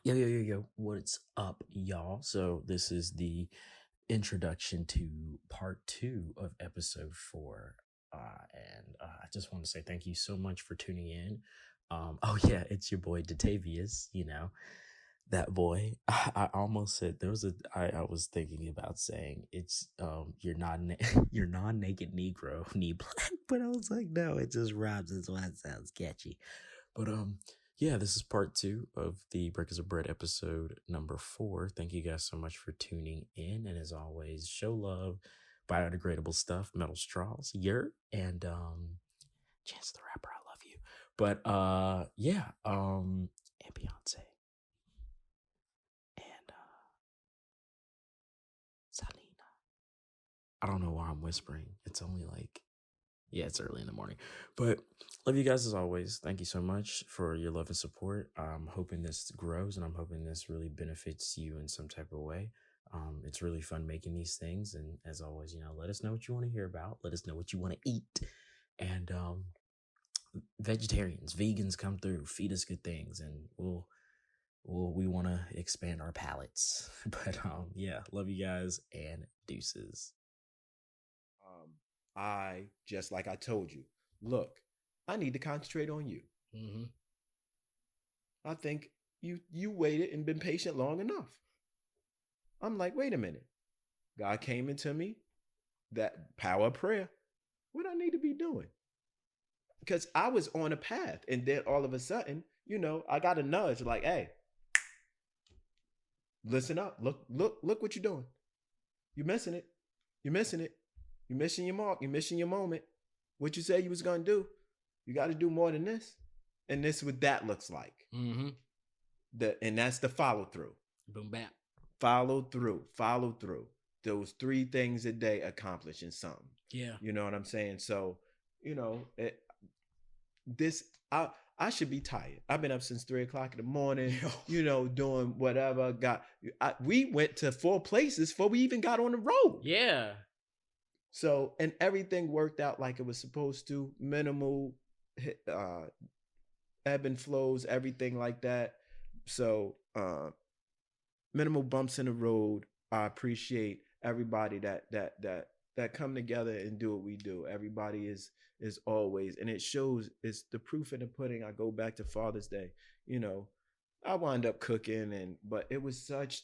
Yo, what's up, y'all? So, this is the introduction to part two of episode four. I just want to say thank you so much for tuning in. Oh, yeah, it's your boy Detavius, that boy. I almost said I was thinking about saying it's you're not you're non-naked Negro, knee black, but I was like, no, it just rhymes. That's why it sounds catchy. But yeah, this is part two of the Breakers of Bread episode number 4. Thank you guys so much for tuning in. And as always, show love, biodegradable stuff, metal straws, and Chance the Rapper, I love you. But yeah, and Beyonce. And Salina. I don't know why I'm whispering. It's only like yeah, it's early in the morning. But love you guys as always. Thank you so much for your love and support. I'm hoping this grows and I'm hoping this really benefits you in some type of way. It's really fun making these things. And as always, let us know what you want to hear about. Let us know what you want to eat. And vegetarians, vegans come through, feed us good things, and we want to expand our palates. But yeah, love you guys and deuces. I just like I told you, look, I need to concentrate on you. Mm-hmm. I think you waited and been patient long enough. I'm like, wait a minute. God came into me, that power of prayer. What I need to be doing? Because I was on a path, and then all of a sudden, I got a nudge like, hey, listen up. Look what you're doing. You're missing it. You're missing it. You're missing your mark. You're missing your moment. What you said you was gonna do, you got to do more than this. And this is what that looks like. Mm-hmm. And that's the follow through. Boom bap. Follow through. Those 3 things a day accomplishing something. Yeah. You know what I'm saying? So, I should be tired. I've been up since 3:00 in the morning, doing whatever. We went to 4 places before we even got on the road. Yeah. So, and everything worked out like it was supposed to. Minimal ebb and flows, everything like that. So, minimal bumps in the road. I appreciate everybody that come together and do what we do. Everybody is always, and it shows. It's the proof in the pudding. I go back to Father's Day. I wound up cooking, but it was such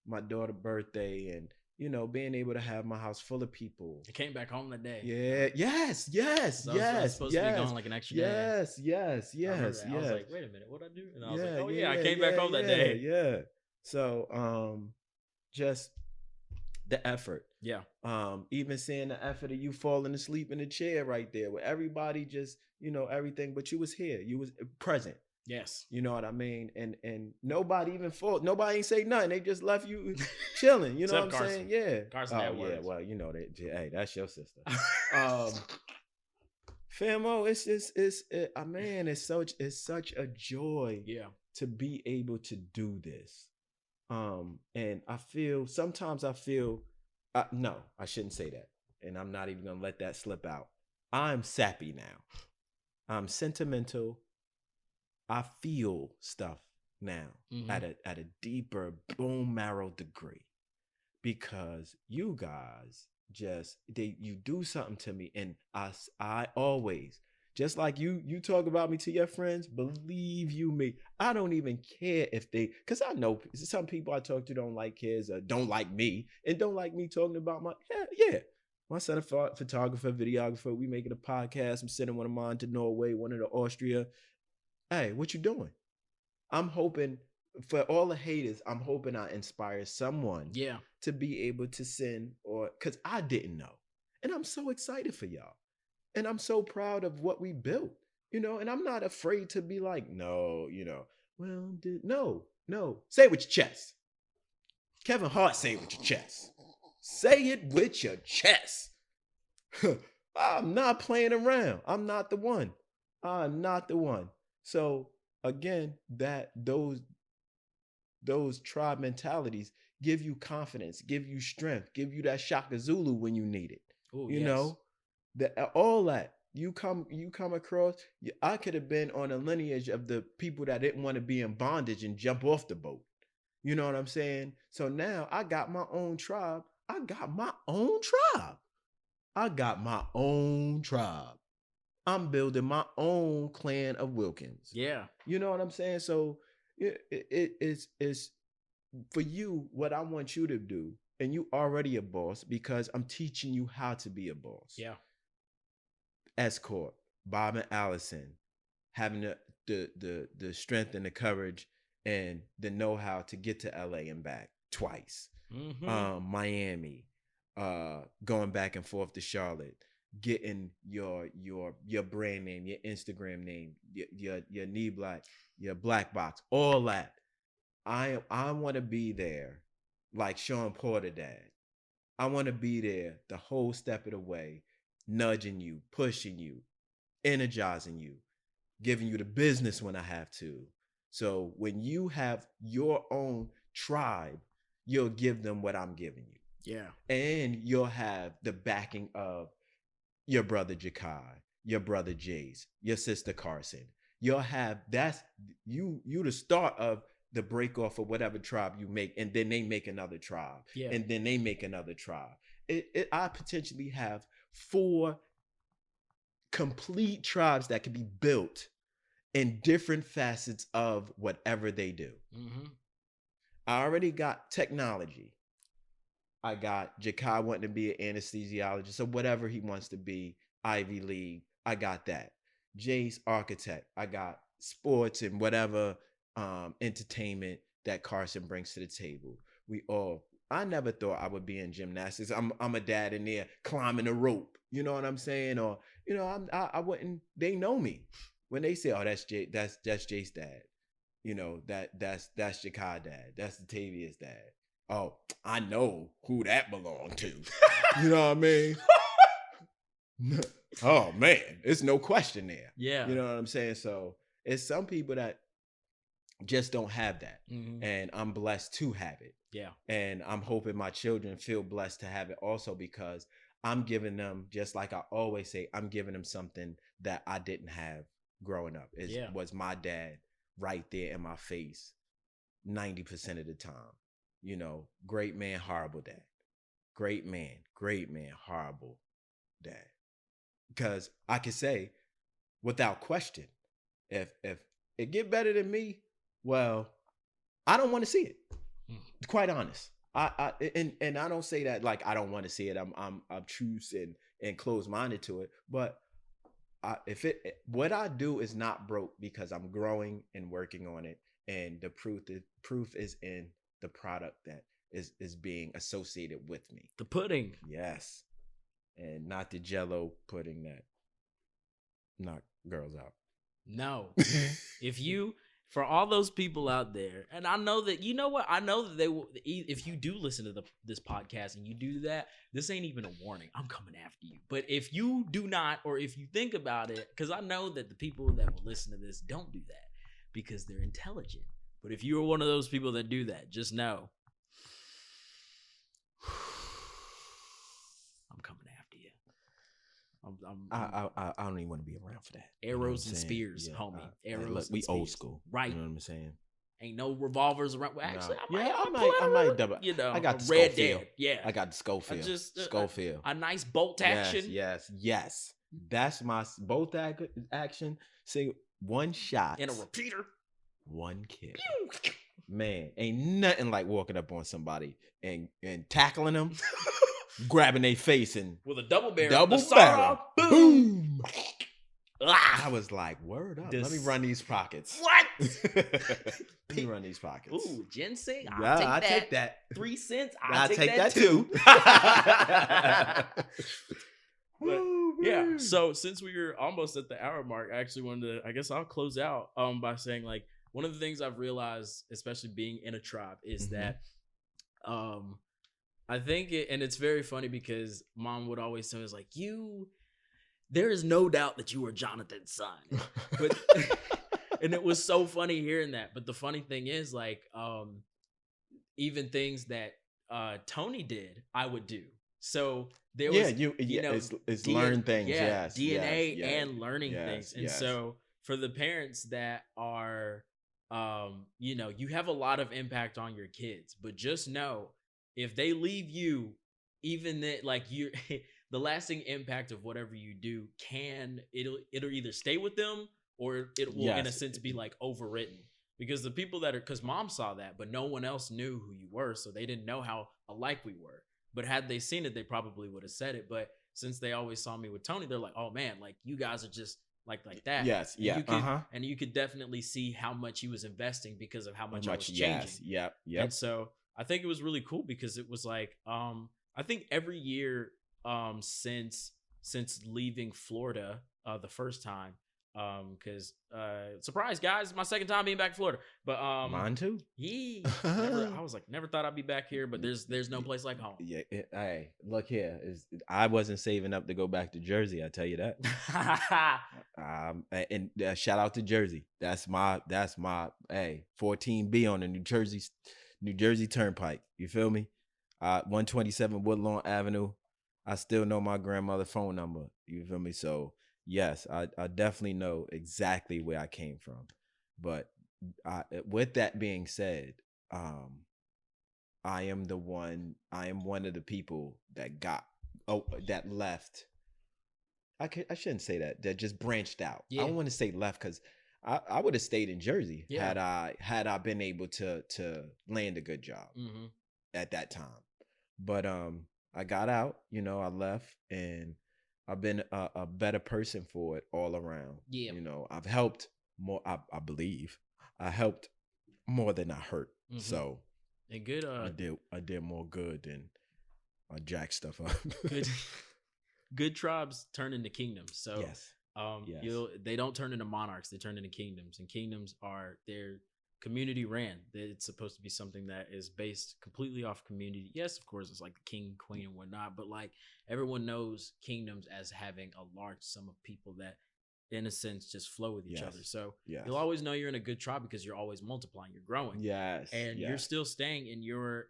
my daughter's birthday, and being able to have my house full of people. I came back home that day. Yeah. Yes. I was supposed to be gone like an extra day. Yes. I was like, wait a minute, what I do? And I was like, oh yeah, I came back home that day. Yeah. So, just the effort. Yeah. Even seeing the effort of you falling asleep in the chair right there, where everybody just, everything, but you was here. You was present. Yes. You know what I mean? And nobody even fought. Nobody ain't say nothing. They just left you chilling. You know what I'm Carson. saying? Yeah. Carson had words. Yeah. Well, hey, that's your sister. Famo, it's such a joy. Yeah. To be able to do this. And sometimes I feel, no, I shouldn't say that. And I'm not even going to let that slip out. I'm sappy now. I'm sentimental. I feel stuff now at a deeper bone marrow degree, because you guys you do something to me, and I always, just like you talk about me to your friends, believe you me, I don't even care because I know some people I talk to don't like kids or don't like me and don't like me talking about my son, a photographer, videographer. We making a podcast. I'm sending one of mine to Norway, one to Austria. Hey, what you doing? I'm hoping for all the haters, I'm hoping I inspire someone to be able to send, because I didn't know. And I'm so excited for y'all. And I'm so proud of what we built, and I'm not afraid to be like, no, no. Say it with your chest. Kevin Hart, say it with your chest. Say it with your chest. I'm not playing around. I'm not the one. I'm not the one. So again, those tribe mentalities give you confidence, give you strength, give you that Shaka Zulu when you need it. Ooh, you know, all that. you come across, I could have been on a lineage of the people that didn't want to be in bondage and jump off the boat. You know what I'm saying? So now I got my own tribe. I got my own tribe. I got my own tribe. I'm building my own clan of Wilkins. Yeah. You know what I'm saying? So it's for you what I want you to do, and you already a boss because I'm teaching you how to be a boss. Yeah. Escort, Bob and Allison, having the strength and the courage and the know-how to get to LA and back twice. Miami, going back and forth to Charlotte, getting your brand name, your Instagram name, your knee black, your black box, all that. I want to be there like Sean Porter dad. I want to be there the whole step of the way, nudging you, pushing you, energizing you, giving you the business when I have to. So when you have your own tribe, you'll give them what I'm giving you. Yeah. And you'll have the backing of your brother Jakai, your brother Jace, your sister Carson. You'll have you the start of the break off of whatever tribe you make, and then they make another tribe. Yeah. And then they make another tribe. I potentially have 4 complete tribes that can be built in different facets of whatever they do. I already got technology. I got Jakai wanting to be an anesthesiologist or whatever he wants to be, Ivy League. I got that. Jace, architect. I got sports and whatever entertainment that Carson brings to the table. I never thought I would be in gymnastics. I'm a dad in there climbing a rope. You know what I'm saying? Or, you know, I wouldn't, they know me. When they say, oh, that's Jace's dad. You know, that's Jakai dad. That's Detavius dad. Oh, I know who that belonged to. You know what I mean? Oh man, it's no question there. Yeah. You know what I'm saying? So it's some people that just don't have that. And I'm blessed to have it. Yeah. And I'm hoping my children feel blessed to have it also, because I'm giving them, just like I always say, I'm giving them something that I didn't have growing up. Was my dad right there in my face 90% of the time. You know, great man, horrible dad. Great man, horrible dad. Because I can say, without question, if it get better than me, well, I don't want to see it. Quite honest. And I don't say that like I don't want to see it. I'm obtuse and closed-minded to it. But what I do is not broke, because I'm growing and working on it, and the proof is in the product that is being associated with me. The pudding. Yes. And not the Jell-O pudding that knock girls out. No. For all those people out there, and I know that, you know what? I know that they will, if you do listen to this podcast and you do that, this ain't even a warning. I'm coming after you. But if you do not, or if you think about it, because I know that the people that will listen to this don't do that because they're intelligent. But if you're one of those people that do that, just know I'm coming after you. I don't even want to be around for that. Arrows and spears, homie. Arrows. Look, we and old spears. school, right? You know what I'm saying? Ain't no revolvers around. Well, actually, No. I might double. You know, I got the Red Schofield. Dead. Yeah, I got the Schofield. Schofield. A nice bolt action. Yes. That's my bolt action. See, one shot And a repeater. One kill. Man, ain't nothing like walking up on somebody and tackling them, grabbing their face and with a double barrel. Double barrel. Boom. Ah. I was like, word up. Let me run these pockets. What? Let me run these pockets. Ooh, ginseng. I'll take that. 3 cents. I'll take that too. But, yeah. So since we were almost at the hour mark, I actually wanted to, I guess I'll close out by saying, like, one of the things I've realized, especially being in a tribe, is that I think and it's very funny because Mom would always tell me, like, there is no doubt that you are Jonathan's son. But and it was so funny hearing that. But the funny thing is, like, even things that Tony did, I would do. So there Yeah, was, yeah, it's DNA, learn things. yeah, Yes, yes, DNA yes, and learning things. yes, And yes. so for the parents that are, you have a lot of impact on your kids, but just know if they leave you, even that, like, you, the lasting impact of whatever you do it'll either stay with them or it will, in a Yes. sense, be like overwritten. Because the people that are, because mom saw that, but no one else knew who you were, so they didn't know how alike we were. But had they seen it, they probably would have said it. But since they always saw me with Tony, they're like, "Oh man, like you guys are just like that." Yes. And Yeah. Uh-huh. you could definitely see how much he was investing because of how How much I much? was changing. Yes. Yep. And Yep. so I think it was really cool because it was like, I think every year, since leaving Florida, the first time, because surprise guys, my second time being back in Florida. But Mine too. yeah, never, I was like, never thought I'd be back here, but there's no place like home. Yeah. Hey, look here. I wasn't saving up to go back to Jersey. I tell you that. And shout out to Jersey. That's my hey 14B on the New Jersey Turnpike. You feel me? 127 Woodlawn Avenue. I still know my grandmother's phone number. You feel me? So yes, I definitely know exactly where I came from. But with that being said, I am one of the people that left. I shouldn't say that. That just branched out. I Yeah, don't want to say left because I would have stayed in Jersey yeah. had I been able to land a good job Mm-hmm. at that time. But I got out. I left, and I've been a better person for it all around. Yeah. I've helped more. I believe I helped more than I hurt. Mm-hmm. So And good, I did more good than I jacked stuff up. good, good tribes turn into kingdoms. So, Yes. Yes. they don't turn into monarchs; they turn into kingdoms, and kingdoms are, they're community ran. It's supposed to be something that is based completely off community. Yes, of course, it's like the king, queen, and whatnot, but like everyone knows kingdoms as having a large sum of people that, in a sense, just flow with each Yes. other. So Yes. you'll always know you're in a good tribe because you're always multiplying, you're growing, Yes. and you're Yes. still staying in your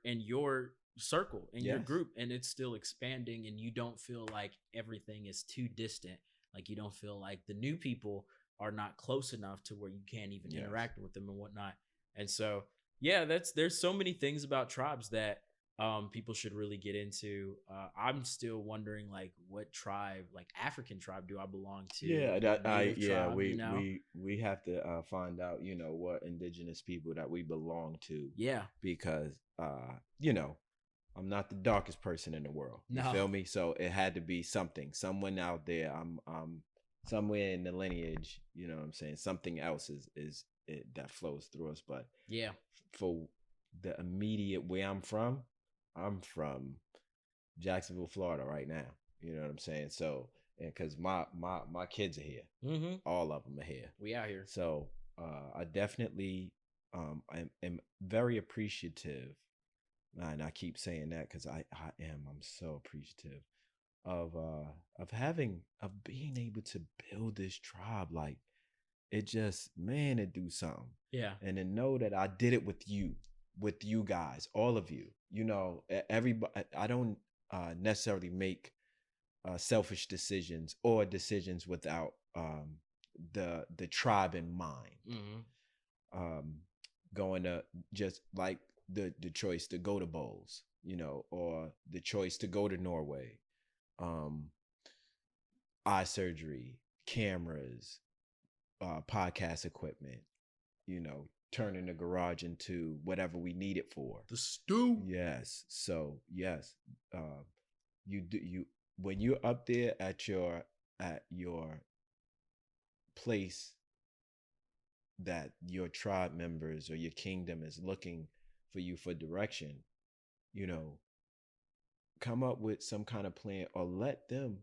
circle, in your Yes. group, and it's still expanding, and you don't feel like everything is too distant. Like you don't feel like the new people are not close enough to where you can't even Yes. interact with them and whatnot. And so, yeah, there's so many things about tribes that people should really get into. I'm still wondering, like, what tribe, like African tribe, do I belong to? Yeah, Native tribe, we have to find out, what indigenous people that we belong to, Yeah. because I'm not the darkest person in the world. You No. feel me? So it had to be someone out there. I'm somewhere in the lineage. You know what I'm saying? Something else is it that flows through us. But Yeah. for the immediate where I'm from Jacksonville, Florida, right now. You know what I'm saying? So, and because my kids are here, Mm-hmm. all of them are here. We out here. So I definitely am very appreciative, and I keep saying that because I'm so appreciative of being able to build this tribe. Like, it just, man, it do something. Yeah. And to know that I did it with you guys, all of you. Everybody. I don't necessarily make selfish decisions or decisions without the tribe in mind. Mm-hmm. Going to, just like the choice to go to bowls, or the choice to go to Norway, eye surgery, cameras, podcast equipment, turning the garage into whatever we need it for. The stew. Yes. So yes, you when you're up there at your place that your tribe members or your kingdom is looking for you for direction, come up with some kind of plan, or let them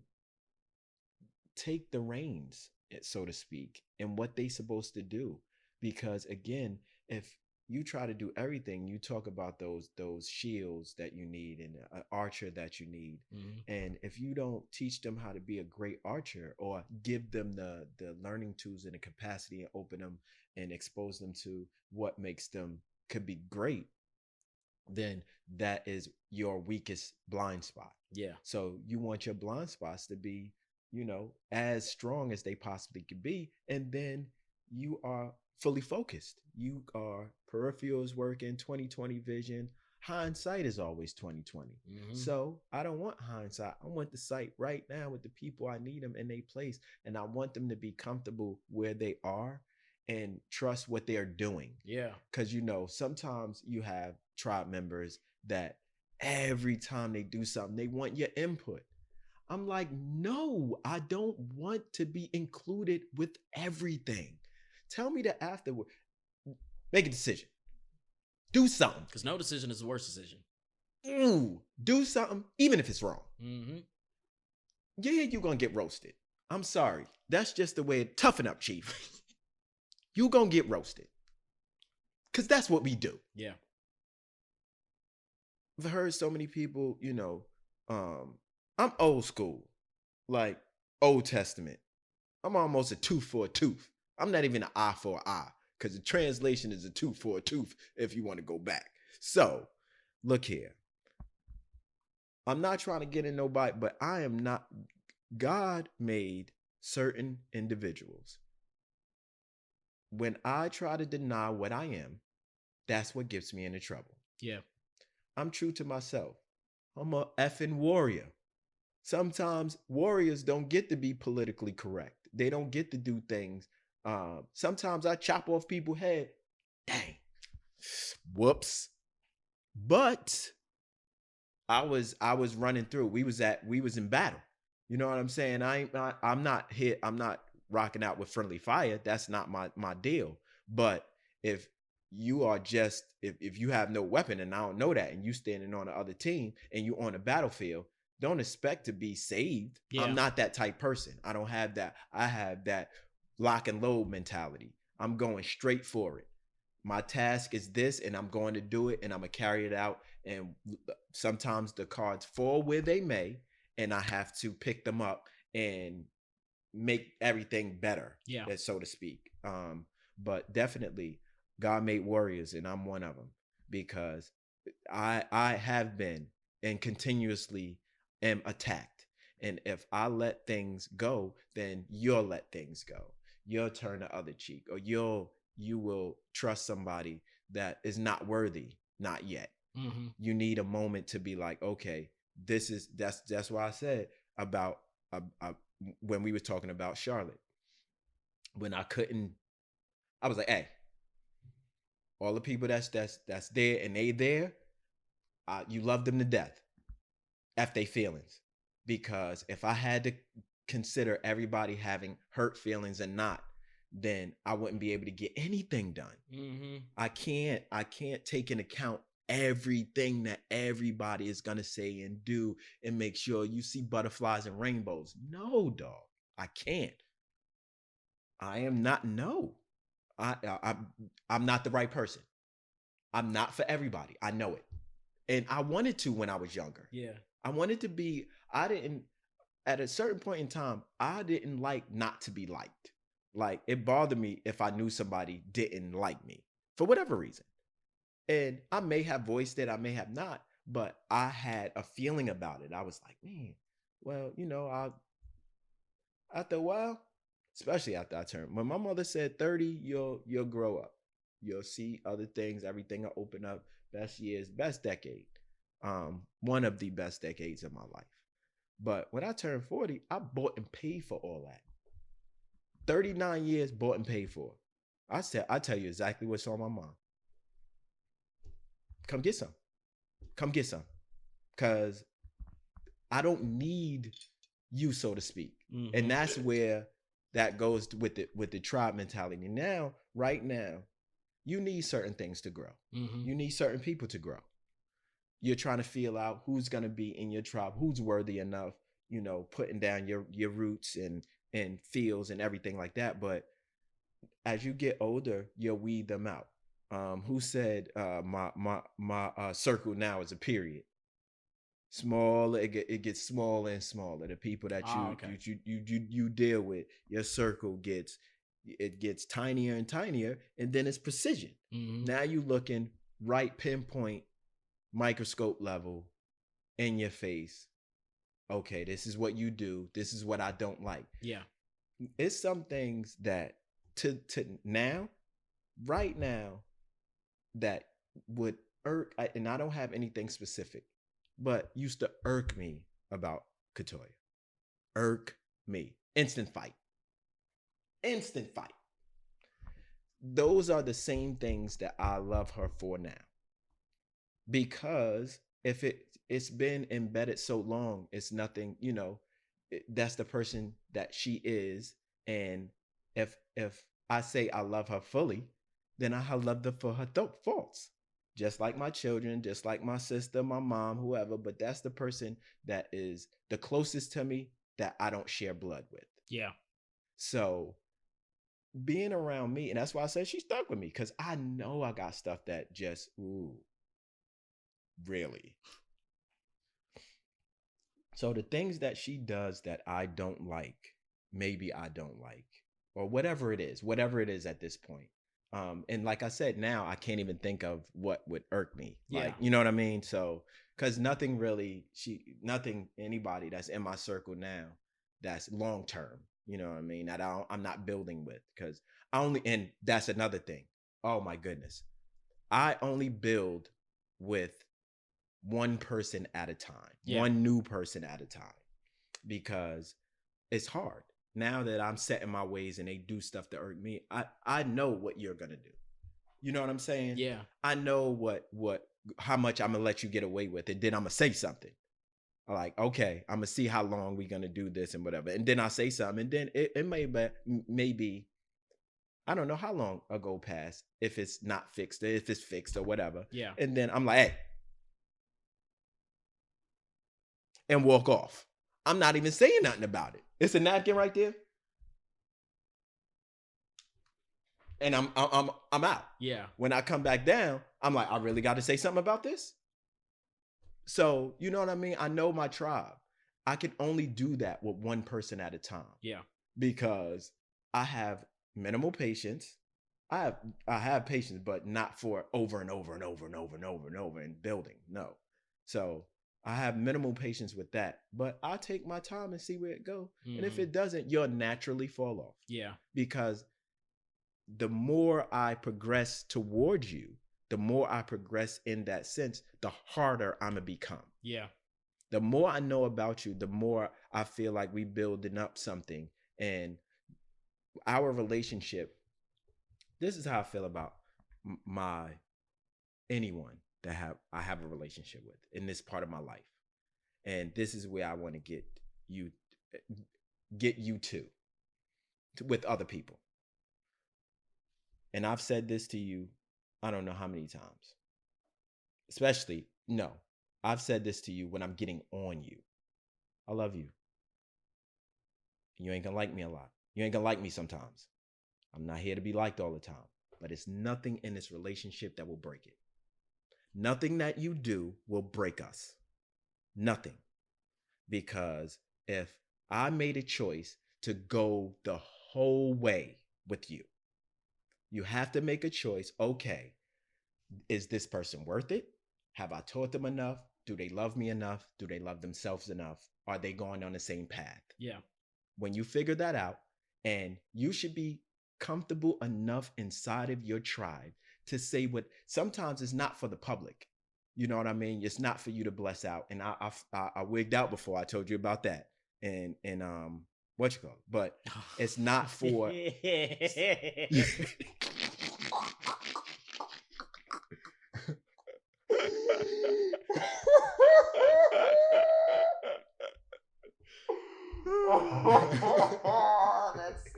take the reins, so to speak, and what they supposed to do. Because again, if you try to do everything, you talk about those shields that you need and an archer that you need. Mm-hmm. And if you don't teach them how to be a great archer, or give them the learning tools and the capacity, and open them and expose them to what makes them could be great, then that is your weakest blind spot. Yeah. So you want your blind spots to be, as strong as they possibly could be. And then you are fully focused. You are peripherals working, 2020 vision. Hindsight is always 2020. Mm-hmm. So I don't want hindsight. I want the sight right now with the people I need them in their place. And I want them to be comfortable where they are and trust what they're doing. Yeah. Because, sometimes you have tribe members that every time they do something, they want your input. I'm like, no, I don't want to be included with everything. Tell me that afterward. Make a decision. Do something. Because no decision is the worst decision. Do something, even if it's wrong. Mm-hmm. Yeah, you're going to get roasted. I'm sorry. That's just the way. Toughen up, Chief. You're going to get roasted. Because that's what we do. Yeah. I've heard so many people, I'm old school, like Old Testament. I'm almost a tooth for a tooth. I'm not even an eye for an eye, because the translation is a tooth for a tooth if you want to go back. So, look here. I'm not trying to get in nobody, but I am not. God made certain individuals. When I try to deny what I am, that's what gets me into trouble. Yeah. I'm true to myself. I'm a effing warrior. Sometimes warriors don't get to be politically correct. They don't get to do things. Sometimes I chop off people's head. Dang. Whoops. But I was running through. We was in battle. You know what I'm saying? I'm not here. I'm not rocking out with friendly fire. That's not my deal. But if you are just, if you have no weapon, and I don't know that, and you standing on the other team and you on the battlefield, don't expect to be saved. Yeah. I'm not that type person. I don't have that. I have that lock and load mentality. I'm going straight for it. My task is this, and I'm going to do it, and I'm going to carry it out. And sometimes the cards fall where they may, and I have to pick them up and make everything better, so to speak. But definitely, God made warriors, and I'm one of them, because I have been and continuously am attacked. And if I let things go, then you'll let things go. You'll turn the other cheek, or you will trust somebody that is not worthy, not yet. Mm-hmm. You need a moment to be like, okay, that's why I said about when we were talking about Charlotte, when I was like, hey, all the people that's there and they there, you love them to death. F they feelings. Because if I had to consider everybody having hurt feelings and not, then I wouldn't be able to get anything done. Mm-hmm. I can't take into account everything that everybody is going to say and do and make sure you see butterflies and rainbows. No, dog. I can't. I am not. No. I'm not the right person. I'm not for everybody. I know it. And I wanted to when I was younger. Yeah. I wanted to be, at a certain point in time, I didn't like not to be liked. Like, it bothered me if I knew somebody didn't like me for whatever reason. And I may have voiced it, I may have not, but I had a feeling about it. I was like, man, well, after a while, especially after I turned, when my mother said 30, you'll grow up. You'll see other things, everything will open up. Best years, best decade. One of the best decades of my life. But when I turned 40, I bought and paid for all that. 39 years bought and paid for. I tell you exactly what's on my mind. Come get some. Come get some. Because I don't need you, so to speak. Mm-hmm. And that's where that goes with the tribe mentality. Now, right now, you need certain things to grow. Mm-hmm. You need certain people to grow. You're trying to feel out who's going to be in your tribe, who's worthy enough, putting down your roots and fields and everything like that. But as you get older, you'll weed them out. Who said my circle now is a period? Small, it gets smaller and smaller. The people that you deal with, your circle gets tinier and tinier, and then it's precision. Mm-hmm. Now you looking right pinpoint microscope level, in your face. Okay, this is what you do. This is what I don't like. Yeah. It's some things that to now, right now, that would and I don't have anything specific, but used to irk me about Katoya. Irk me. Instant fight. Instant fight. Those are the same things that I love her for now. Because if it's been embedded so long, it's nothing, that's the person that she is. And if I say I love her fully, then I love her for her faults. Just like my children, just like my sister, my mom, whoever, but that's the person that is the closest to me that I don't share blood with. Yeah. So being around me, and that's why I said she stuck with me, because I know I got stuff that just, ooh, really. So the things that she does that I don't like, maybe I don't like, or whatever it is at this point. And like I said, now I can't even think of what would irk me. Like, Yeah. you know what I mean? So, because nothing, anybody that's in my circle now that's long term, you know what I mean, that I'm not building with, because and that's another thing. Oh my goodness. I only build with one person at a time, one new person at a time, because it's hard. Now that I'm set in my ways and they do stuff to irk me, I know what you're gonna do. You know what I'm saying? Yeah. I know how much I'm gonna let you get away with, and then I'm gonna say something. Like, okay, I'm gonna see how long we're gonna do this and whatever, and then I say something, and then it may be I don't know how long ago past, if it's not fixed, if it's fixed or whatever. Yeah. And then I'm like, hey, and walk off. I'm not even saying nothing about it. It's a napkin right there, and I'm out. Yeah. When I come back down, I'm like, I really got to say something about this. So you know what I mean? I know my tribe. I can only do that with one person at a time. Yeah. Because I have minimal patience. I have patience, but not for over and over and over and over and over and over and building. No. So I have minimal patience with that, but I'll take my time and see where it goes. Mm-hmm. And if it doesn't, you'll naturally fall off. Yeah. Because the more I progress towards you, the more I progress in that sense, the harder I'm gonna become. Yeah. The more I know about you, the more I feel like we building up something. And our relationship, this is how I feel about anyone that I have a relationship with in this part of my life. And this is where I want to get you to with other people. And I've said this to you, I don't know how many times. I've said this to you when I'm getting on you. I love you. You ain't gonna like me a lot. You ain't gonna like me sometimes. I'm not here to be liked all the time. But it's nothing in this relationship that will break it. Nothing that you do will break us. Nothing. Because if I made a choice to go the whole way with you, you have to make a choice. Okay, is this person worth it? Have I taught them enough? Do they love me enough? Do they love themselves enough? Are they going on the same path? Yeah. When you figure that out, and you should be comfortable enough inside of your tribe to say what sometimes it's not for the public. You know what I mean? It's not for you to bless out. And I wigged out before. I told you about that. And what you call it? But it's not for that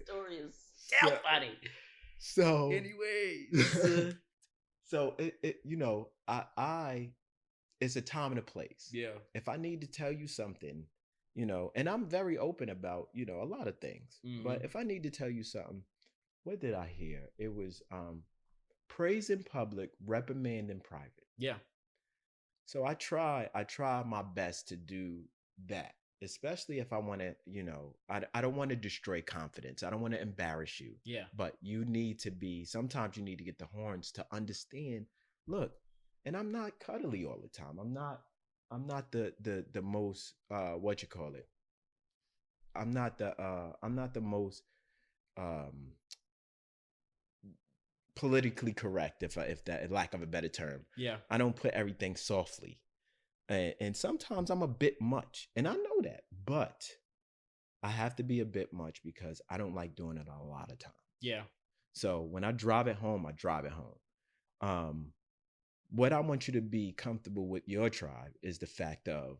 story is so funny. So anyways, so it it's a time and a place. Yeah. If I need to tell you something, and I'm very open about, a lot of things. Mm-hmm. But if I need to tell you something, what did I hear? It was praise in public, reprimand in private. Yeah. So I try my best to do that, especially if I want to, I don't want to destroy confidence. I don't want to embarrass you. Yeah. But sometimes you need to get the horns to understand, look, And I'm not cuddly all the time. I'm not the most what you call it. I'm not the most um politically correct, if that, lack of a better term. Yeah. I don't put everything softly. And sometimes I'm a bit much, and I know that, but I have to be a bit much because I don't like doing it a lot of time. Yeah. So when I drive it home, I drive it home. What I want you to be comfortable with your tribe is the fact of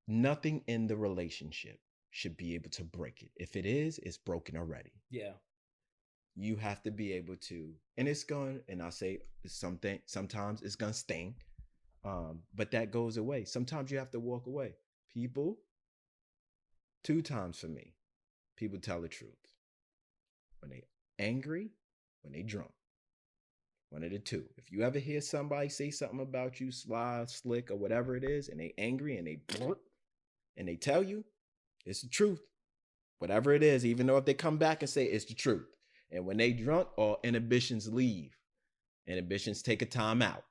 nothing in the relationship should be able to break it. If it is, it's broken already. Yeah. You have to be able to, and it's going, and I say something, sometimes it's going to sting, but that goes away. Sometimes you have to walk away. People, 2 times for me, people tell the truth. When they angry, when they drunk. One of the two. If you ever hear somebody say something about you, sly, slick, or whatever it is, and they angry and they tell you, it's the truth. Whatever it is, even though if they come back and say it's the truth. And when they drunk, all inhibitions leave. Inhibitions take a time out.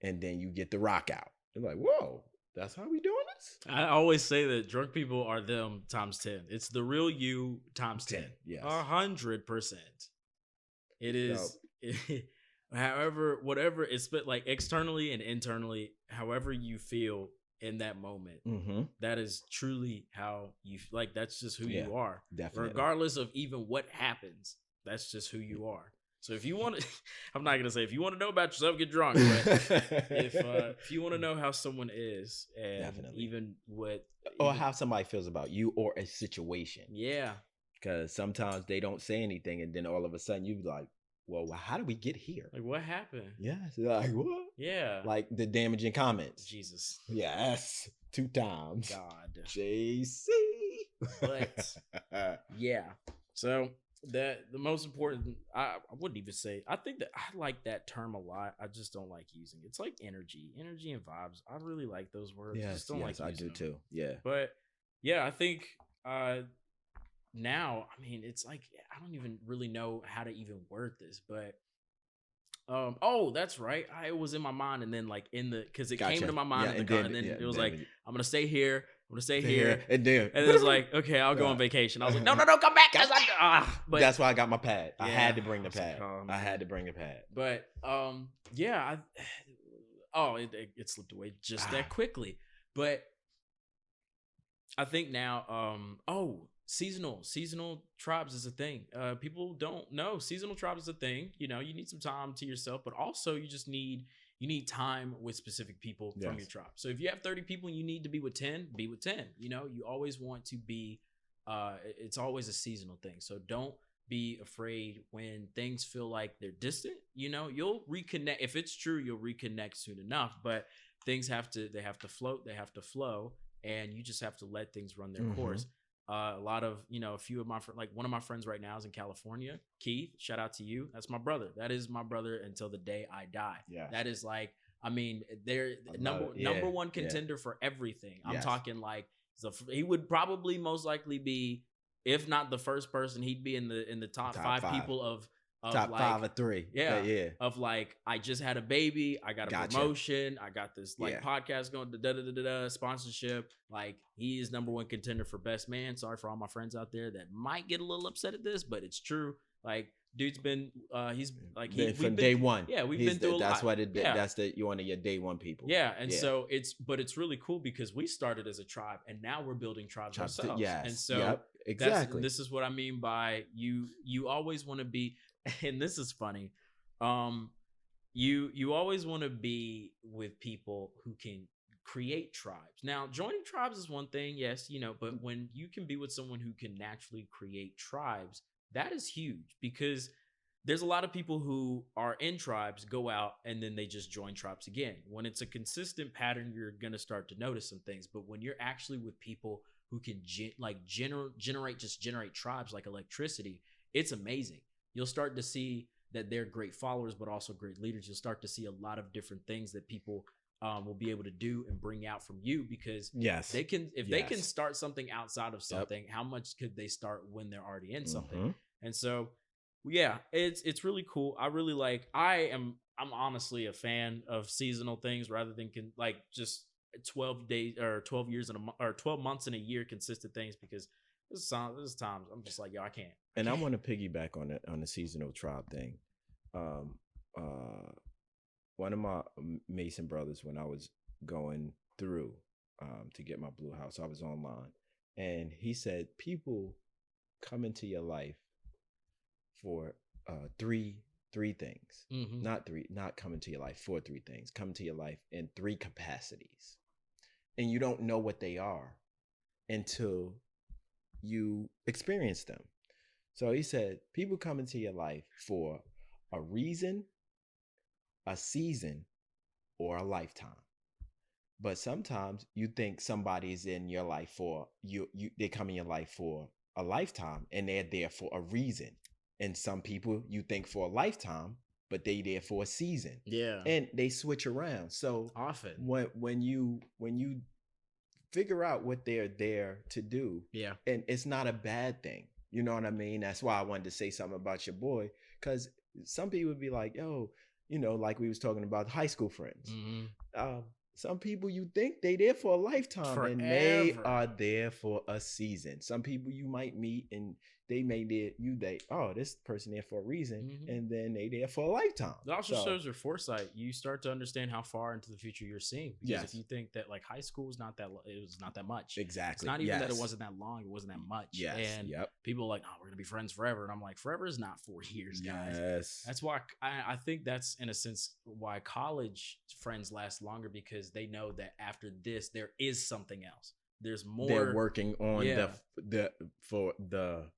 And then you get the rock out. They're like, whoa, that's how we doing this? I always say that drunk people are them times 10. It's the real you times 10. Yes. 100%. It is. However, whatever it's split, like externally and internally, however you feel in that moment, that is truly how you like. That's just who you are. Definitely. Regardless of even what happens, that's just who you are. So if you want to, I'm not gonna say if you want to know about yourself, get drunk. But if you want to know how someone is, and Definitely. even what, or how somebody feels about you or a situation, yeah, because sometimes they don't say anything, and then all of a sudden you be like, well, how did we get here? Like, what happened? Yeah. Like, what? Yeah. Like the damaging comments. Jesus. Yes. 2 times. God. JC. But, yeah. So, the most important, I wouldn't even say, I think that I like that term a lot. I just don't like using it. It's like energy and vibes. I really like those words. Yes, I just don't like I do them. too. Yeah. But, yeah, I think, now, I mean, it's like I don't even really know how to even word this, but oh, that's right. I was in my mind, and then like because it came to my mind in the car, and then it was like, I'm gonna stay here. I'm gonna stay here, and then it was like, okay, I'll go on vacation. I was like, no, come back, but that's why I got my pad. I had to bring the pad. I had to bring the pad. But yeah, it slipped away just that quickly. But I think now, seasonal tribes is a thing. People don't know seasonal tribes is a thing. You know, you need some time to yourself, but also you need time with specific people from your tribe. So if you have 30 people and you need to be with 10, be with 10. You know, you always want to be, it's always a seasonal thing. So don't be afraid when things feel like they're distant. You know, you'll reconnect. If it's true, you'll reconnect soon enough, but things have to float, they have to flow, and you just have to let things run their course. A lot of, a few of my friends, like one of my friends right now is in California. Keith, shout out to you. That's my brother. That is my brother until the day I die. Yeah. That is like, I mean, they're number one contender for everything. I'm talking like, he would probably most likely be, if not the first person, he'd be in the top five people of top like, 5 or 3. Yeah. Of like, I just had a baby. I got a promotion. I got this podcast going, sponsorship. Like, he is number one contender for best man. Sorry for all my friends out there that might get a little upset at this, but it's true. Like, dude's been, he's like, from day one. Yeah. We've been through a lot. That's what that's you're one of your day one people. Yeah. And so it's really cool because we started as a tribe and now we're building tribes ourselves. Yes. And so exactly. This is what I mean by you always want to be, and this is funny. You always want to be with people who can create tribes. Now, joining tribes is one thing, yes, but when you can be with someone who can naturally create tribes, that is huge because there's a lot of people who are in tribes, go out, and then they just join tribes again. When it's a consistent pattern, you're going to start to notice some things. But when you're actually with people who can generate tribes like electricity, it's amazing. You'll start to see that they're great followers, but also great leaders. You'll start to see a lot of different things that people will be able to do and bring out from you because they can, if they can start something outside of something, how much could they start when they're already in something? And so Yeah, it's really cool. I really like. I'm honestly a fan of seasonal things rather than like just 12 days or 12 years in a month or 12 months in a year consistent things because there's times I'm just like, yo, I And I can't. want to piggyback on the seasonal tribe thing. Um, uh, One of my Mason brothers, when I was going through to get my blue house, I was online, and he said people come into your life for three things. Hmm. Not come into your life for three things. Come into your life in three capacities, and you don't know what they are until you experience them. So he said people come into your life for a reason, a season, or a lifetime. But sometimes you think somebody's in your life for they come in your life for a lifetime and they're there for a reason. And some people you think for a lifetime, but they there for a season. Yeah, And they switch around. So often. when you figure out what they're there to do, Yeah, and it's not a bad thing. You know what I mean? That's why I wanted to say something about your boy, because some people would be like, yo, like we was talking about high school friends. hmm, Um, some people you think they there for a lifetime and they forever. are there for a season. Some people you might meet and they may oh, this person there for a reason, Hmm. and then they there for a lifetime. It also So shows your foresight. You start to understand how far into the future you're seeing. Because if yes, you think that like high school is not that, it was not that much. It's exactly. not even that it Yes, wasn't that long. It wasn't that much. yes, And yep, people are like, oh, we're gonna be friends forever. And I'm like, forever is not 4 years, guys. yes. That's why I think that's in a sense why college friends last longer because they know that after this there is something else. There's They're more. working on Yeah, the for the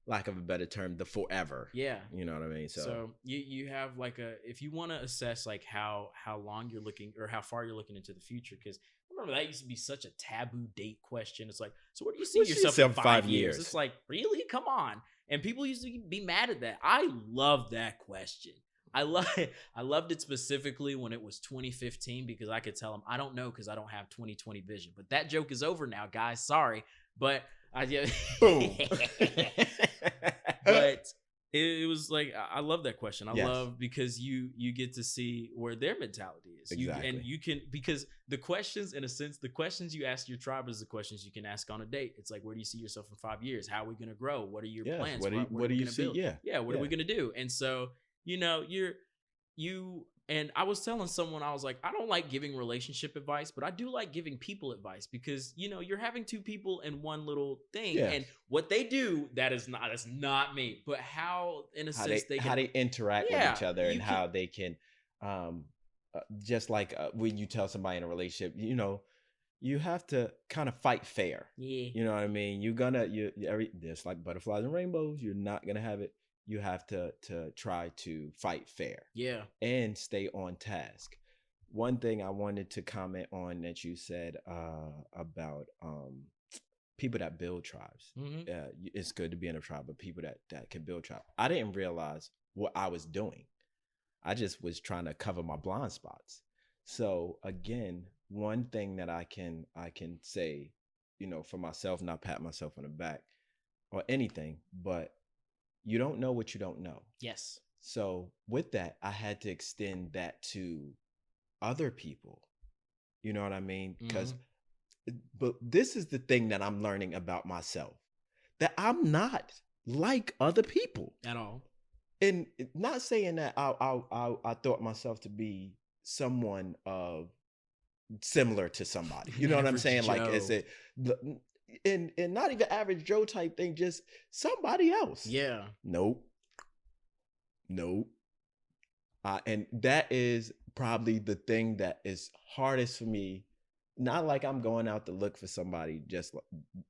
lack of a better term, the forever. yeah. You know what I mean? So So you have like a if you want to assess like how long you're looking or how far you're looking into the future because I remember that used to be such a taboo date question. It's like, so where do you see what's yourself in yourself 5 years? It's 5 years? like, really? Come on. And people used to be mad at that. I love that question. I love I loved it specifically when it was 2015 because I could tell them I don't know because I don't have 2020 vision. But that joke is over now, guys. Sorry, but I just Boom. but it was like I love that question. I Yes, love because you get to see where their mentality is. exactly. You can because the questions in a sense the questions you ask your tribe is the questions you can ask on a date. It's like where do you see yourself in 5 years? How are we going to grow? What are your Yes. plans? What do you, What what are do we you going to see? build? Yeah. Yeah, what are Yeah. we going to do? And so you and I was telling someone I was like I don't like giving relationship advice but I do like giving people advice because you're having two people in one little thing Yes. and what they do that's not me but how in a How sense they they how can they interact with yeah each other and you can how they can, um, just like when you tell somebody in a relationship, you have to kind of fight fair. yeah You know what I mean? You're gonna every just like butterflies and rainbows. You're not gonna have it. You have to try to fight fair yeah and stay on task. One thing I wanted to comment on that you said about people that build tribes. hmm It's good to be in a tribe, but people that can build tribes. I didn't realize what I was doing. I just was trying to cover my blind spots. So again, one thing that I can say, for myself, not pat myself on the back or anything, but you don't know what you don't know. yes So with that, I had to extend that to other people. You know what I mean? Because hmm but this is the thing that I'm learning about myself, that I'm not like other people. at all And not saying that I thought myself to be someone of similar to somebody. You know what I'm average saying? Like is Joe it and not even average Joe type thing, just somebody else. yeah Nope. Nope. And that is probably the thing that is hardest for me. Not like I'm going out to look for somebody just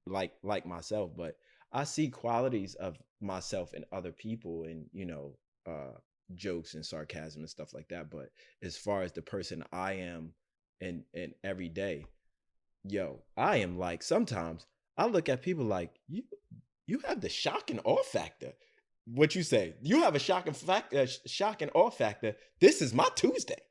like myself, but I see qualities of myself in other people, and jokes and sarcasm and stuff like that. But as far as the person I am, and every day, yo, I am like sometimes I look at people like you have the shock and awe factor. What you say? You have a shock and awe factor. This is my Tuesday.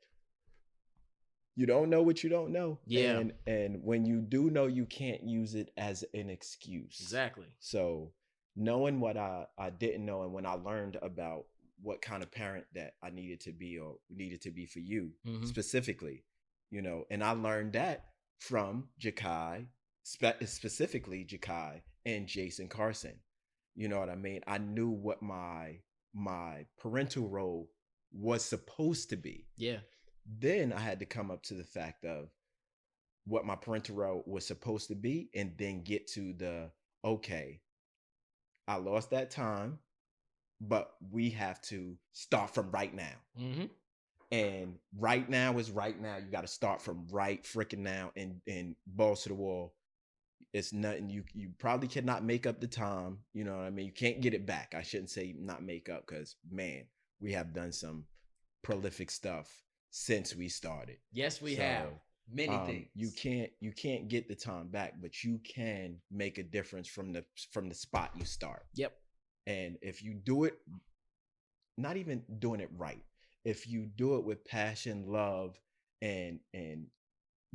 You don't know what you don't know, yeah and when you do know, you can't use it as an excuse. exactly So knowing what I didn't know, and when I learned about what kind of parent that I needed to be or needed to be for you Mm-hmm. specifically, and I learned that from Jakai, specifically Jakai and Jason Carson. You know what I mean? I knew what my parental role was supposed to be. Yeah. Then I had to come up to the fact of what my parental role was supposed to be, and then get to the okay, I lost that time, but we have to start from right now. Mm-hmm. And right now is right now. You got to start from right freaking now and balls to the wall. It's nothing you probably cannot make up the time. You know what I mean? You can't get it back. I shouldn't say not make up, because man, we have done some prolific stuff since we started. Yes, we have many things. You can't get the time back, but you can make a difference from the spot you start. Yep. And if you do it, not even doing it right, if you do it with passion, love, and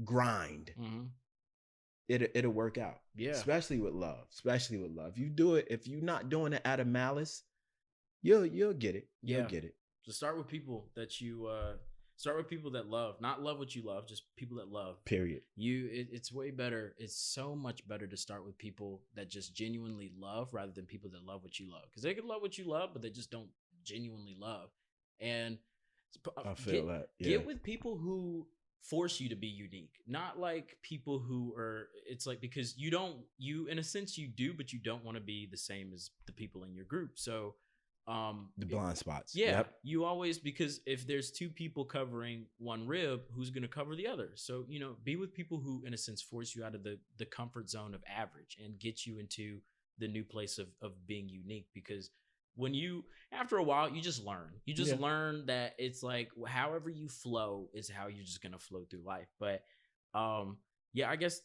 grind, Mm-hmm. it'll work out. Yeah. Especially with love. You do it, if you're not doing it out of malice, you'll get it. You'll Yeah. get it. So start with people that you start with people that love, not love what you love, just people that love. Period. It's way better. It's so much better to start with people that just genuinely love rather than people that love what you love, because they can love what you love, but they just don't genuinely love. And I feel that. Yeah. Get with people who force you to be unique, not like people who are. It's like, because you in a sense you do, but you don't want to be the same as the people in your group. So the blind spots. Yeah. Yep. You always, because if there's two people covering one rib, who's going to cover the other? So, be with people who in a sense force you out of the comfort zone of average and get you into the new place of being unique. Because after a while, you just learn. You just learn that it's like, however you flow is how you're just going to flow through life. But yeah, I guess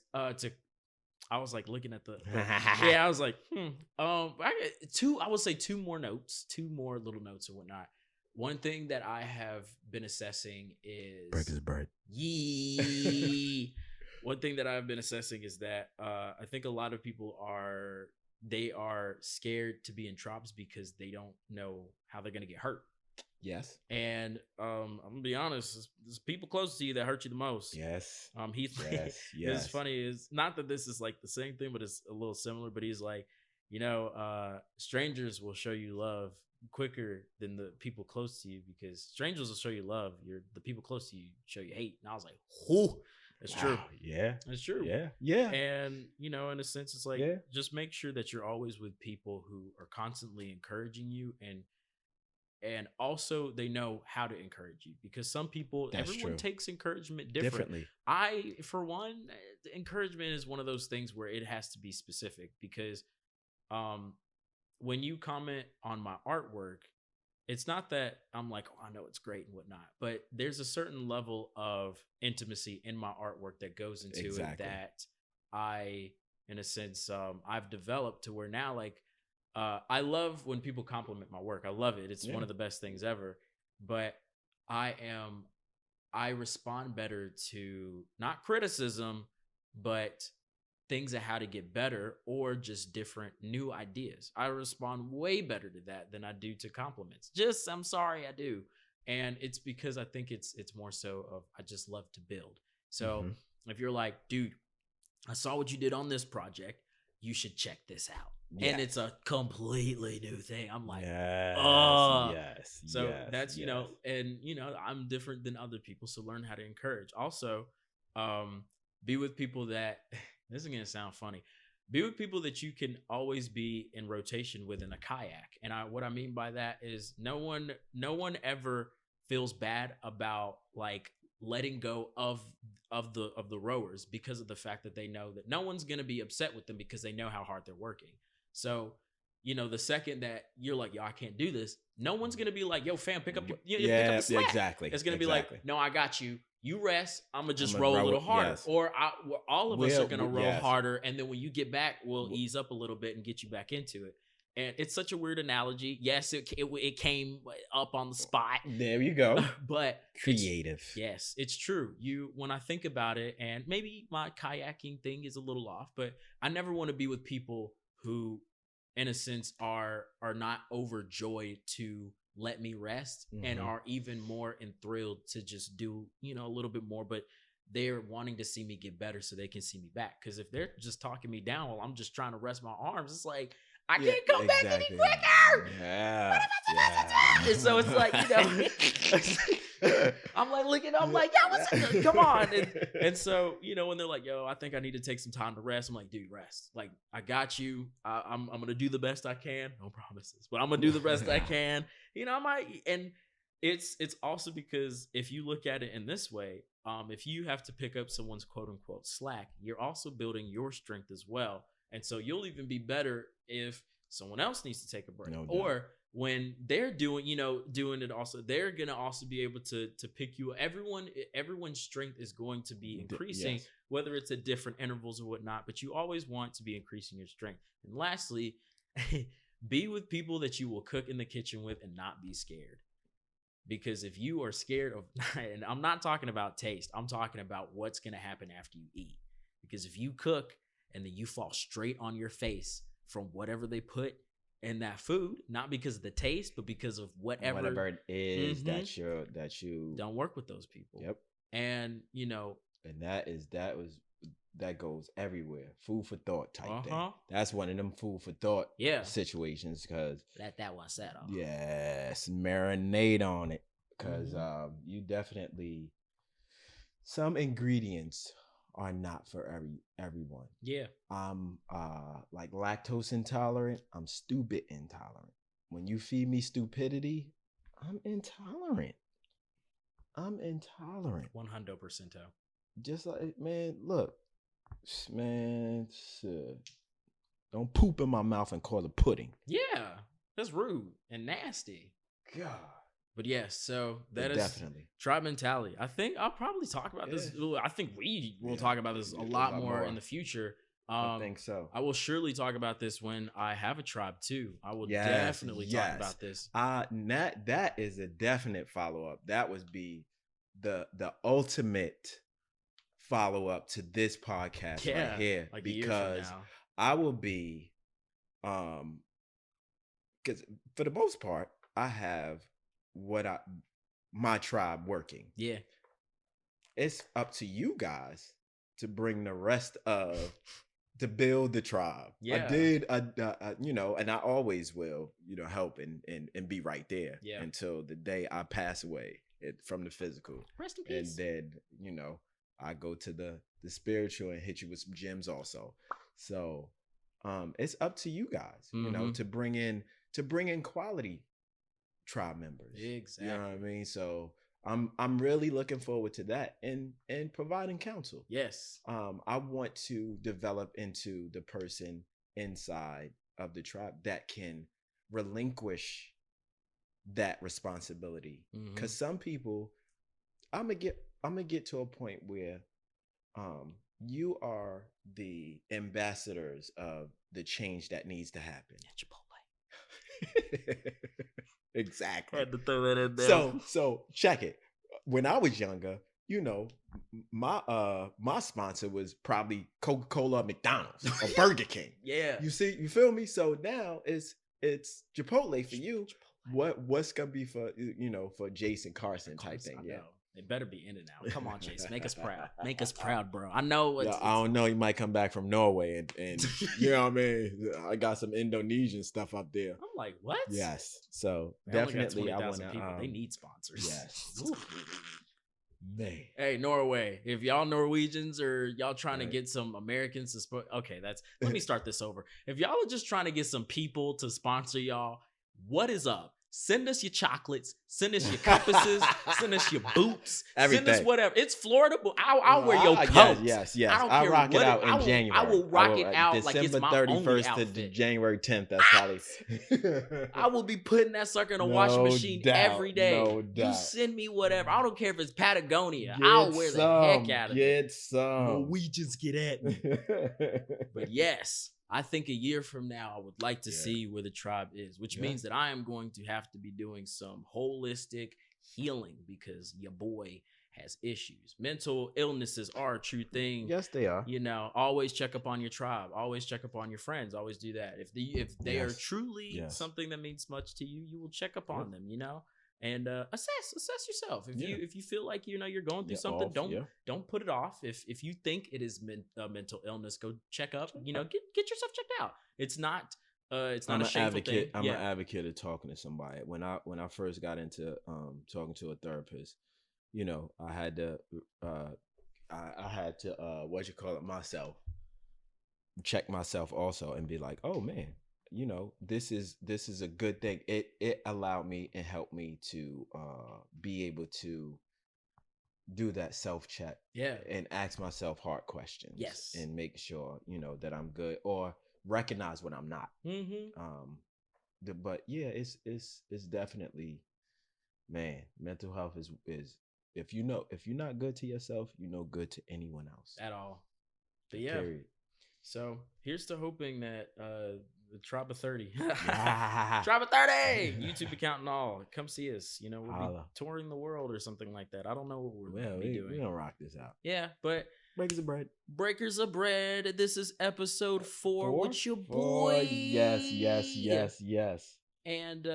I was like looking at the yeah, I was like, I would say two more little notes or whatnot. One thing that I have been assessing is Breakfast bread. Yee. One thing that I've been assessing is that I think a lot of people are scared to be in tropes because they don't know how they're gonna get hurt. Yes. And I'm gonna be honest, there's people close to you that hurt you the most. Yes. Yes. It's funny, is not that this is like the same thing, but it's a little similar. But he's like, strangers will show you love quicker than the people close to you, because strangers will show you love. The people close to you show you hate. And I was like, whoo, that's true. Yeah. It's true. Yeah. Yeah. And, in a sense, it's like, just make sure that you're always with people who are constantly encouraging you, and also they know how to encourage you, because some people, everyone takes encouragement differently. I, for one, encouragement is one of those things where it has to be specific, because when you comment on my artwork, it's not that I'm like, oh, I know it's great and whatnot, but there's a certain level of intimacy in my artwork that goes into it that I, in a sense, I've developed to where now, like, I love when people compliment my work. I love it. It's one of the best things ever. But I respond better to not criticism, but things of how to get better, or just different new ideas. I respond way better to that than I do to compliments. I'm sorry, I do. And it's because I think it's more so of, I just love to build. So if you're like, dude, I saw what you did on this project, you should check this out. Yeah. And it's a completely new thing. I'm like, yes. So that's, and I'm different than other people. So learn how to encourage. Also, be with people that, this is going to sound funny, be with people that you can always be in rotation with in a kayak. And what I mean by that is no one ever feels bad about like letting go of the rowers, because of the fact that they know that no one's going to be upset with them, because they know how hard they're working. So, the second that you're like, yo, I can't do this, no one's going to be like, yo, fam, pick up pick up the slack. Exactly. It's going to be like, no, I got you. You rest. I'm going to just roll a little harder. Yes. Or all of us are going to roll harder. And then when you get back, we'll ease up a little bit and get you back into it. And it's such a weird analogy. Yes, it came up on the spot. There you go. But creative. Yes, it's true. When I think about it, and maybe my kayaking thing is a little off, but I never want to be with people who in a sense, are not overjoyed to let me rest and are even more enthralled to just do, a little bit more, but they're wanting to see me get better so they can see me back. Because if they're just talking me down while I'm just trying to rest my arms, it's like, I can't come back any quicker. Yeah. And so it's like, I'm like looking, I'm like, yo, what's it? Come on. And so, when they're like, yo, I think I need to take some time to rest. I'm like, dude, rest. Like, I got you. I'm going to do the best I can. No promises, but I'm going to do the best I can. I might, and it's also because if you look at it in this way, if you have to pick up someone's quote unquote slack, you're also building your strength as well. And so you'll even be better if someone else needs to take a break, or when they're doing it also, they're going to also be able to pick you. Everyone's strength is going to be increasing, whether it's at different intervals or whatnot, but you always want to be increasing your strength. And lastly, be with people that you will cook in the kitchen with and not be scared. Because if you are scared of, and I'm not talking about taste, I'm talking about what's going to happen after you eat. Because if you cook and then you fall straight on your face from whatever they put in that food, not because of the taste, but because of whatever it is that you don't work with those people. Yep. And and that goes everywhere. Food for thought type thing. That's one of them food for thought situations, because let that one settle. Yes, marinate on it, because you definitely, some ingredients are not for everyone. Yeah. I'm like lactose intolerant. I'm stupid intolerant. When you feed me stupidity, I'm intolerant. 100%. Just like, man, look, man, don't poop in my mouth and call it pudding. Yeah, that's rude and nasty. God. But yes, so that is definitely tribe mentality. I think I'll probably talk about this. I think we will talk about this a lot more in the future. I think so. I will surely talk about this when I have a tribe too. I will definitely talk about this. That is a definite follow-up. That would be the ultimate follow-up to this podcast right here, like because I will be because for the most part I have my tribe working. Yeah. It's up to you guys to bring the rest to build the tribe. Yeah. And I always will, help and be right there until the day I pass away from the physical. Rest in peace. And then, I go to the spiritual and hit you with some gems also. So it's up to you guys, to bring in quality tribe members. Exactly. You know what I mean? So I'm really looking forward to that and providing counsel. Yes. I want to develop into the person inside of the tribe that can relinquish that responsibility. Because some people, I'm gonna get to a point where you are the ambassadors of the change that needs to happen. Chipotle. Exactly. I had to throw that in there. So check it. When I was younger, my sponsor was probably Coca-Cola, McDonald's, or Burger King. Yeah. You feel me? So now it's Chipotle for you. What's gonna be for for Jason Carson type thing? Yeah. It better be in it now. Come on, Jason. Make us proud. Make us proud, bro. I know. I don't know. He might come back from Norway and you know what I mean? I got some Indonesian stuff up there. I'm like, what? Yes. So definitely I want to. They need sponsors. Yes. Man. Hey, Norway. If y'all Norwegians or y'all trying to get some Americans to sponsor, let me start this over. If y'all are just trying to get some people to sponsor y'all, what is up? Send us your chocolates. Send us your compasses. Send us your boots. Everything. Send us whatever. It's Florida, but I'll wear your coat. Yes. I'll rock it out in January. I will rock it out like it's my only December 31st outfit. to January 10th. That's probably. I will be putting that sucker in a washing machine every day. No doubt. You send me whatever. I don't care if it's Patagonia. I'll wear the heck out of it. Get some. Norwegians get at me. But yes. I think a year from now, I would like to see where the tribe is, which means that I am going to have to be doing some holistic healing because your boy has issues. Mental illnesses are a true thing. Yes, they are. You know, always check up on your tribe. Always check up on your friends. Always do that. If they are truly something that means much to you, you will check up on them. You know, and assess yourself. If you feel like you're going through something, don't put it off. If you think it is mental illness, go check up. You know, get yourself checked out. It's not a shameful thing. I'm an advocate of talking to somebody. When I first got into talking to a therapist, you know, I had to myself, check myself also, and be like, oh man, you know, this is a good thing. It allowed me and helped me to be able to do that self check, and ask myself hard questions, and make sure, you know, that I'm good, or recognize when I'm not. But yeah, it's definitely, man, mental health is if you're not good to yourself, you're no good to anyone else at all. But yeah, period. So here's to hoping that the Tribe of 30 Tribe of 30 YouTube account and all, come see us. You know, we'll be touring the world or something like that. I don't know what we're doing. We're gonna rock this out. Yeah, but Breakers of bread. This is episode 4 with your boy. Yes. And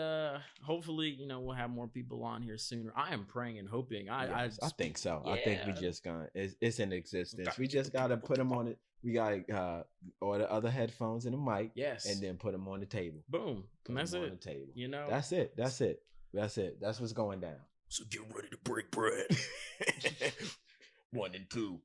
hopefully, you know, we'll have more people on here sooner. I am praying and hoping. I think so. Yeah. I think we just gonna it's in existence. We just gotta put them on it. We gotta order other headphones and a mic. Yes. And then put them on the table. Boom. And that's it. On the table. You know. That's it. That's what's going down. So get ready to break bread. 1 and 2.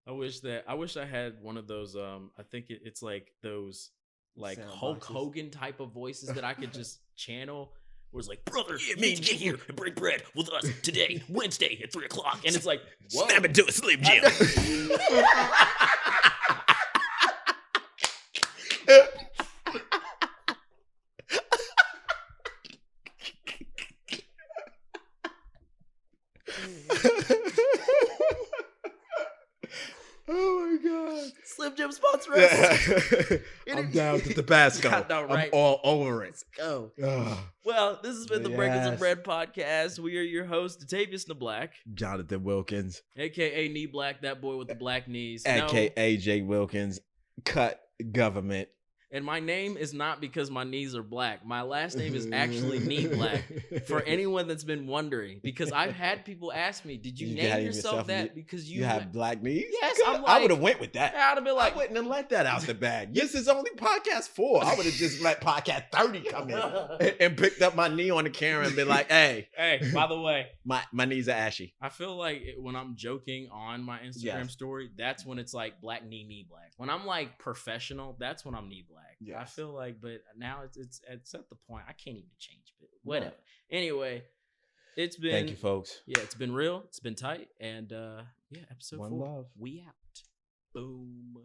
I wish I had one of those. I think it's like those like sound Hulk boxes. Hogan type of voices that I could just channel. Where it's like, brother, you need to get here and break bread with us today, Wednesday at 3:00, and it's like, snap into a Slim Jim. Oh my God. Slim Jim sponsor us. I'm down to Tabasco. I'm all over it. Let's go. Well, this has been the Breakers of Bread podcast. We are your hosts, Detavius Black, Jonathan Wilkins, aka Knee Black, that boy with the black knees, aka Jay Wilkins, cut government. And my name is not because my knees are black. My last name is actually Knee Black. For anyone that's been wondering, because I've had people ask me, "Did you name yourself that because you have black knees?" Yes, I'm like, I would have went with that. I'd have been like, I wouldn't have let that out the bag. This is only podcast 4. I would have just let podcast 30 come in and picked up my knee on the camera and been like, "Hey, by the way, my knees are ashy." I feel like when I'm joking on my Instagram story, that's when it's like black knee black. When I'm like professional, that's when I'm knee black. Yes. I feel like, but now it's at the point I can't even change it. Whatever. No. Anyway, it's been. Thank you, folks. Yeah, it's been real. It's been tight, and episode 4. Love. We out. Boom.